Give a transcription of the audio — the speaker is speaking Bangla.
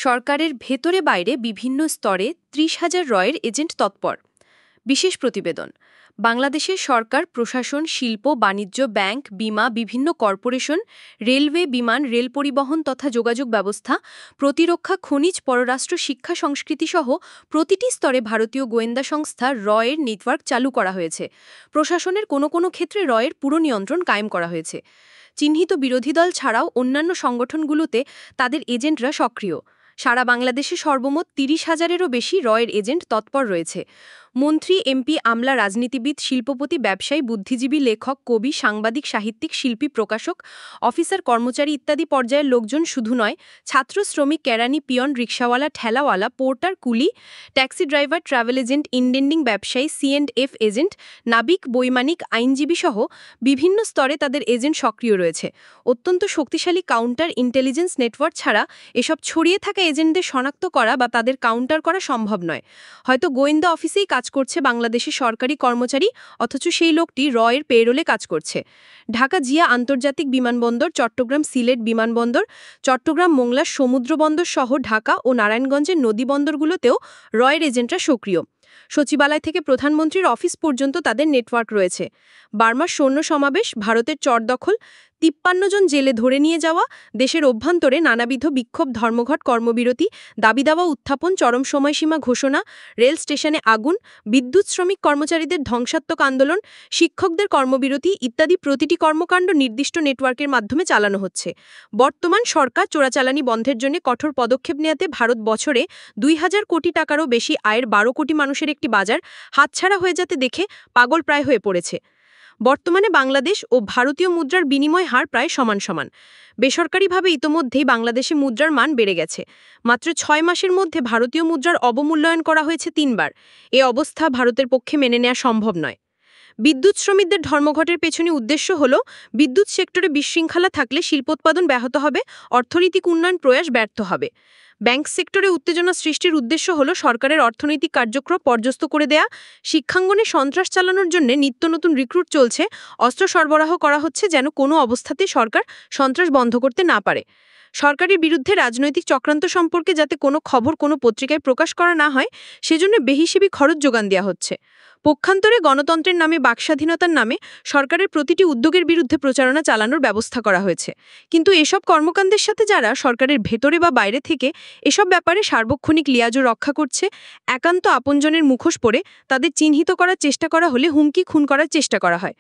সরকারের ভেতরে বাইরে বিভিন্ন স্তরে ৩০,০০০ রয়ের এজেন্ট তৎপর। বিশেষ প্রতিবেদন। বাংলাদেশের সরকার, প্রশাসন, শিল্প, বাণিজ্য, ব্যাংক, বীমা, বিভিন্ন কর্পোরেশন, রেলওয়ে, বিমান, রেল পরিবহন তথা যোগাযোগ ব্যবস্থা, প্রতিরক্ষা, খনিজ, পররাষ্ট্র, শিক্ষা, সংস্কৃতি সহ প্রতিটি স্তরে ভারতীয় গোয়েন্দা সংস্থা রয়ের নেটওয়ার্ক চালু করা হয়েছে। প্রশাসনের কোনো কোনো ক্ষেত্রে রয়ের পুরো নিয়ন্ত্রণ কায়েম করা হয়েছে। চিহ্নিত বিরোধী দল ছাড়াও অন্যান্য সংগঠনগুলোতে তাদের এজেন্টরা সক্রিয়। সারা বাংলাদেশে সর্বমোট ৩০,০০০-এরও বেশি রয়ের এজেন্ট তৎপর রয়েছে। মন্ত্রী, এমপি, আমলা, রাজনীতিবিদ, শিল্পপতি, ব্যবসায়ী, বুদ্ধিজীবী, লেখক, কবি, সাংবাদিক, সাহিত্যিক, শিল্পী, প্রকাশক, অফিসার, কর্মচারী ইত্যাদি পর্যায়ের লোকজন শুধু নয়, ছাত্র, শ্রমিক, কেরানি, পিয়ন, রিকশাওয়ালা, ঠেলাওয়ালা, পোর্টার, কুলি, ট্যাক্সি ড্রাইভার, ট্রাভেল এজেন্ট, ইনডেন্ডিং ব্যবসায়ী, C&F এজেন্ট, নাবিক, বৈমানিক, আইনজীবী সহ বিভিন্ন স্তরে তাদের এজেন্ট সক্রিয় রয়েছে। অত্যন্ত শক্তিশালী কাউন্টার ইন্টেলিজেন্স নেটওয়ার্ক ছাড়া এসব ছড়িয়ে থাকা এজেন্টদের শনাক্ত করা বা তাদের কাউন্টার করা সম্ভব নয়। হয়তো গোয়েন্দা অফিসেই কাজ করছে বাংলাদেশের সরকারি কর্মচারী, অথচ সেই লোকটি রয়ের পেরোলে কাজ করছে। ঢাকা জিয়া আন্তর্জাতিক বিমানবন্দর, চট্টগ্রাম সিলেট বিমানবন্দর, চট্টগ্রাম মোংলা সমুদ্র বন্দর সহ ঢাকা ও নারায়ণগঞ্জের নদী বন্দরগুলোতেও রয়ের এজেন্টরা সক্রিয়। সচিবালয় থেকে প্রধানমন্ত্রীর অফিস পর্যন্ত তাদের নেটওয়ার্ক রয়েছে। বার্মার সৈন্য সমাবেশ, ভারতের চর দখল, ৫৩ জন জেলে ধরে নিয়ে যাওয়া, দেশের অভ্যন্তরে নানাবিধ বিক্ষোভ, ধর্মঘট, কর্মবিরতি, দাবিদাওয়া উত্থাপন, চরম সময়সীমা ঘোষণা, রেল স্টেশনে আগুন, বিদ্যুৎ শ্রমিক কর্মচারীদের ধ্বংসাত্মক আন্দোলন, শিক্ষকদের কর্মবিরতি ইত্যাদি প্রতিটি কর্মকাণ্ড নির্দিষ্ট নেটওয়ার্কের মাধ্যমে চালানো হচ্ছে। বর্তমান সরকার চোরাচালানি বন্ধের জন্য কঠোর পদক্ষেপ নেওয়াতে ভারত বছরে ২,০০০ কোটি টাকারও বেশি আয়ের ১২ কোটি মানুষের একটি বাজার হাতছাড়া হয়ে যেতে দেখে পাগল প্রায় হয়ে পড়েছে। বর্তমানে বাংলাদেশ ও ভারতীয় মুদ্রার বিনিময় হার প্রায় সমান সমান। বেসরকারিভাবে ইতোমধ্যেই বাংলাদেশে মুদ্রার মান বেড়ে গেছে। মাত্র ৬ মাসের মধ্যে ভারতীয় মুদ্রার অবমূল্যায়ন করা হয়েছে ৩ বার। এ অবস্থা ভারতের পক্ষে মেনে নেওয়া সম্ভব নয়। বিদ্যুৎ শ্রমিকদের ধর্মঘটের পেছনে উদ্দেশ্য হল, বিদ্যুৎ সেক্টরে বিশৃঙ্খলা থাকলে শিল্পোৎপাদন ব্যাহত হবে, অর্থনৈতিক উন্নয়ন প্রয়াস ব্যর্থ হবে। ব্যাংক সেক্টরে উত্তেজনা সৃষ্টির উদ্দেশ্য হল সরকারের অর্থনৈতিক কার্যক্রম পর্যস্ত করে দেয়া। শিক্ষাঙ্গনে সন্ত্রাস চালানোর জন্য নিত্য নতুন রিক্রুট চলছে, অস্ত্র সরবরাহ করা হচ্ছে যেন কোনো অবস্থাতে সরকার সন্ত্রাস বন্ধ করতে না পারে। সরকারের বিরুদ্ধে রাজনৈতিক চক্রান্ত সম্পর্কে যাতে কোনো খবর কোনো পত্রিকায় প্রকাশ করা না হয়, সেজন্য বেহিসেবি খরচ যোগান দেওয়া হচ্ছে। পক্ষান্তরে গণতন্ত্রের নামে, বাকস্বাধীনতার নামে সরকারের প্রতিটি উদ্যোগের বিরুদ্ধে প্রচারণা চালানোর ব্যবস্থা করা হয়েছে। কিন্তু এসব কর্মকাণ্ডের সাথে যারা সরকারের ভেতরে বা বাইরে থেকে এসব ব্যাপারে সার্বক্ষণিক লিয়াজও রক্ষা করছে, একান্ত আপনজনের মুখোশ পরে তাদের চিহ্নিত করার চেষ্টা করা হলে হুমকি খুন করার চেষ্টা করা হয়।